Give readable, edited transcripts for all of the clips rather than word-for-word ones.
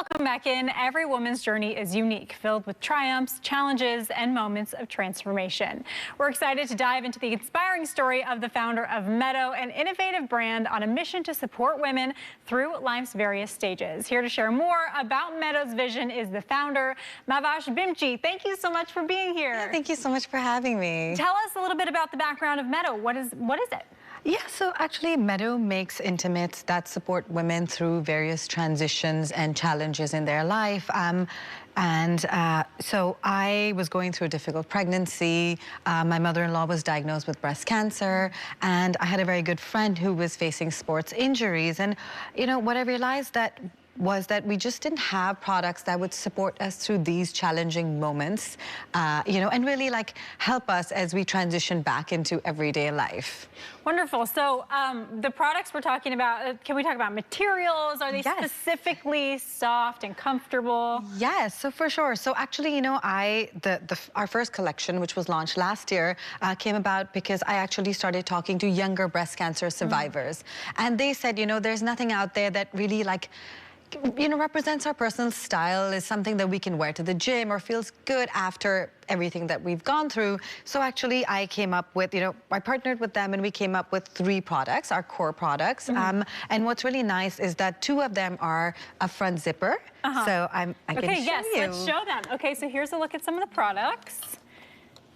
Welcome back in. Every woman's journey is unique, filled with triumphs, challenges, and moments of transformation. We're excited to dive into the inspiring story of the founder of Meadow, an innovative brand on a mission to support women through life's various stages. Here to share more about Meadow's vision is the founder, Mahwash Bhimjee. Thank you so much for being here. Yeah, thank you so much for having me. Tell us a little bit about the background of Meadow. What is it? Yeah, so actually Meadow makes intimates that support women through various transitions and challenges in their life. So I was going through a difficult pregnancy. My mother-in-law was diagnosed with breast cancer, and I had a very good friend who was facing sports injuries. And, you know, what I realized was that we just didn't have products that would support us through these challenging moments, and really like help us as we transition back into everyday life. Wonderful. So the products we're talking about, can we talk about materials? Are they specifically soft and comfortable? Yes, so for sure. So actually, you know, our first collection, which was launched last year, came about because I actually started talking to younger breast cancer survivors. And they said, you know, there's nothing out there that really represents our personal style, is something that we can wear to the gym or feels good after everything that we've gone through. So actually I came up with, I partnered with them and we came up with 3 products, our core products. And what's really nice is that 2 of them are a front zipper. So I can show you. Let's show them. Okay, so here's a look at some of the products.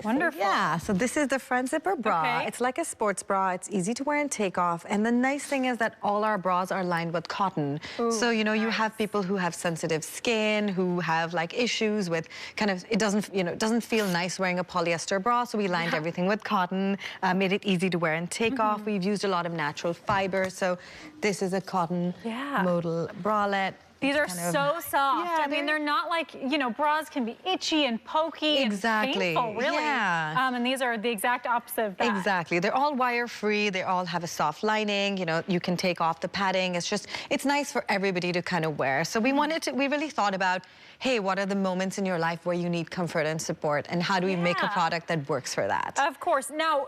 Wonderful. So, yeah, so this is the front zipper bra. It's like a sports bra. It's easy to wear and take off. And the nice thing is that all our bras are lined with cotton. Ooh, so, you know, you have people who have sensitive skin, who have like issues with it doesn't feel nice wearing a polyester bra. So we lined everything with cotton, made it easy to wear and take off. We've used a lot of natural fiber. So this is a cotton modal bralette. These are so soft. Yeah, I mean, they're not like, bras can be itchy and pokey and painful, really. Yeah. And these are the exact opposite of that. Exactly. They're all wire-free. They all have a soft lining. You know, you can take off the padding. It's nice for everybody to kind of wear. So we really thought about, hey, what are the moments in your life where you need comfort and support, and how do we make a product that works for that? Of course. Now,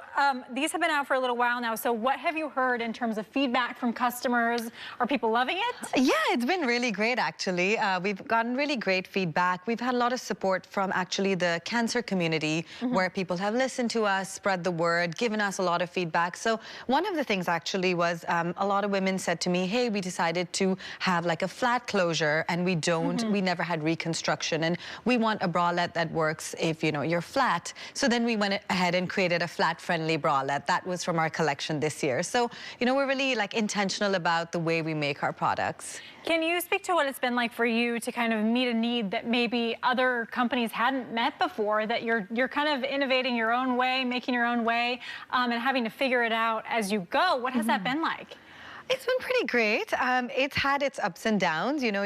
these have been out for a little while now. So what have you heard in terms of feedback from customers? Are people loving it? Yeah, it's been really great, actually. We've gotten really great feedback. We've had a lot of support from actually the cancer community, where people have listened to us, spread the word, given us a lot of feedback. So one of the things actually was a lot of women said to me, hey, we decided to have like a flat closure, and we never had reconstruction, and we want a bralette that works if, you're flat. So then we went ahead and created a flat-friendly bralette. That was from our collection this year. So, we're really like intentional about the way we make our products. Can you speak to what it's been like for you to kind of meet a need that maybe other companies hadn't met before, that you're kind of innovating your own way, making your own way, and having to figure it out as you go? What has that been like? It's been pretty great. It's had its ups and downs. You know,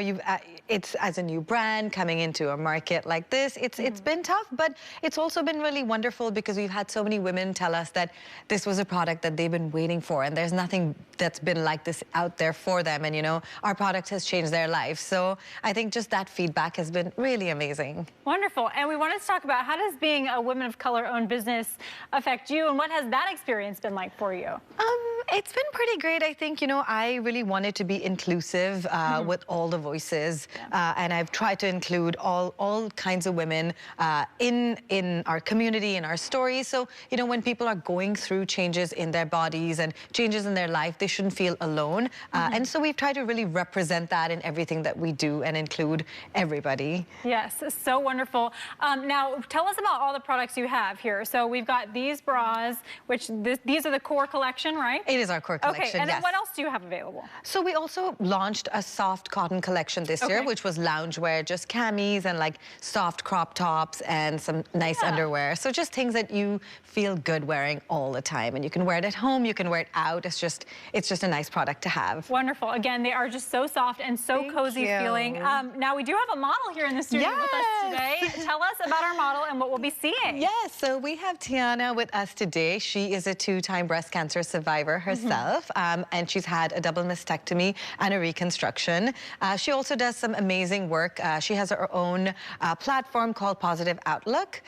it's as a new brand coming into a market like this. It's been tough, but it's also been really wonderful because we've had so many women tell us that this was a product that they've been waiting for, and there's nothing that's been like this out there for them. And our product has changed their life. So I think just that feedback has been really amazing. Wonderful. And we wanted to talk about, how does being a women of color-owned business affect you, and what has that experience been like for you? It's been pretty great. I think, I really wanted to be inclusive with all the voices, and I've tried to include all kinds of women in our community, in our stories. So, when people are going through changes in their bodies and changes in their life, they shouldn't feel alone. And so we've tried to really represent that in everything that we do and include everybody. Yes, so wonderful. Now, tell us about all the products you have here. So we've got these bras, which these are the core collection, right? It is our core collection, okay, and then what else do you have available? So we also launched a soft cotton collection this year, which was loungewear, just camis and like soft crop tops and some nice underwear. So just things that you feel good wearing all the time, and you can wear it at home, you can wear it out. It's just a nice product to have. Wonderful. Again, they are just so soft and so cozy feeling. Now we do have a model here in the studio with us today. Tell us about our model and what we'll be seeing. Yes, so we have Tiana with us today. She is a 2-time breast cancer survivor herself, and she's had a double mastectomy and a reconstruction. She also does some amazing work. She has her own platform called Positive Outlook,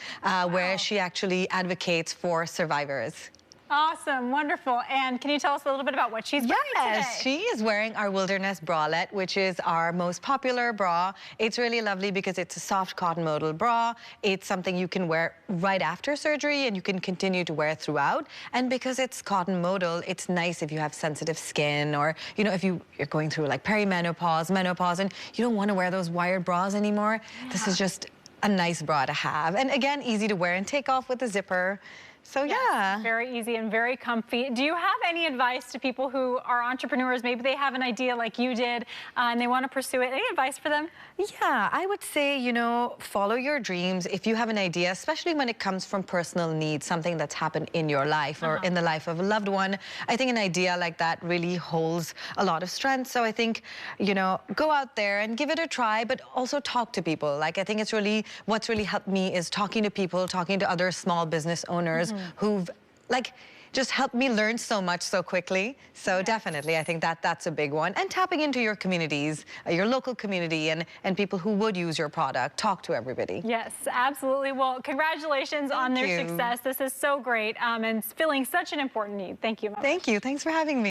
where she actually advocates for survivors. Awesome, wonderful. And can you tell us a little bit about what she's wearing today? Yes, she is wearing our Wilderness bralette, which is our most popular bra. It's really lovely because it's a soft cotton modal bra. It's something you can wear right after surgery and you can continue to wear throughout. And because it's cotton modal, it's nice if you have sensitive skin or, you know, if you're going through like perimenopause, menopause, and you don't want to wear those wired bras anymore. Yeah. This is just a nice bra to have. And again, easy to wear and take off with a zipper. So yes, yeah. Very easy and very comfy. Do you have any advice to people who are entrepreneurs? Maybe they have an idea like you did and they want to pursue it. Any advice for them? Yeah, I would say, you know, follow your dreams. If you have an idea, especially when it comes from personal needs, something that's happened in your life or in the life of a loved one, I think an idea like that really holds a lot of strength. So I think, you know, go out there and give it a try, but also talk to people. Like, I think it's really, what's really helped me is talking to people, talking to other small business owners who've like just helped me learn so much so quickly. So definitely, I think that's a big one. And tapping into your communities, your local community and people who would use your product. Talk to everybody. Yes, absolutely. Well, congratulations on their success. This is so great and filling such an important need. Thank you, Mama. Thank you. Thanks for having me.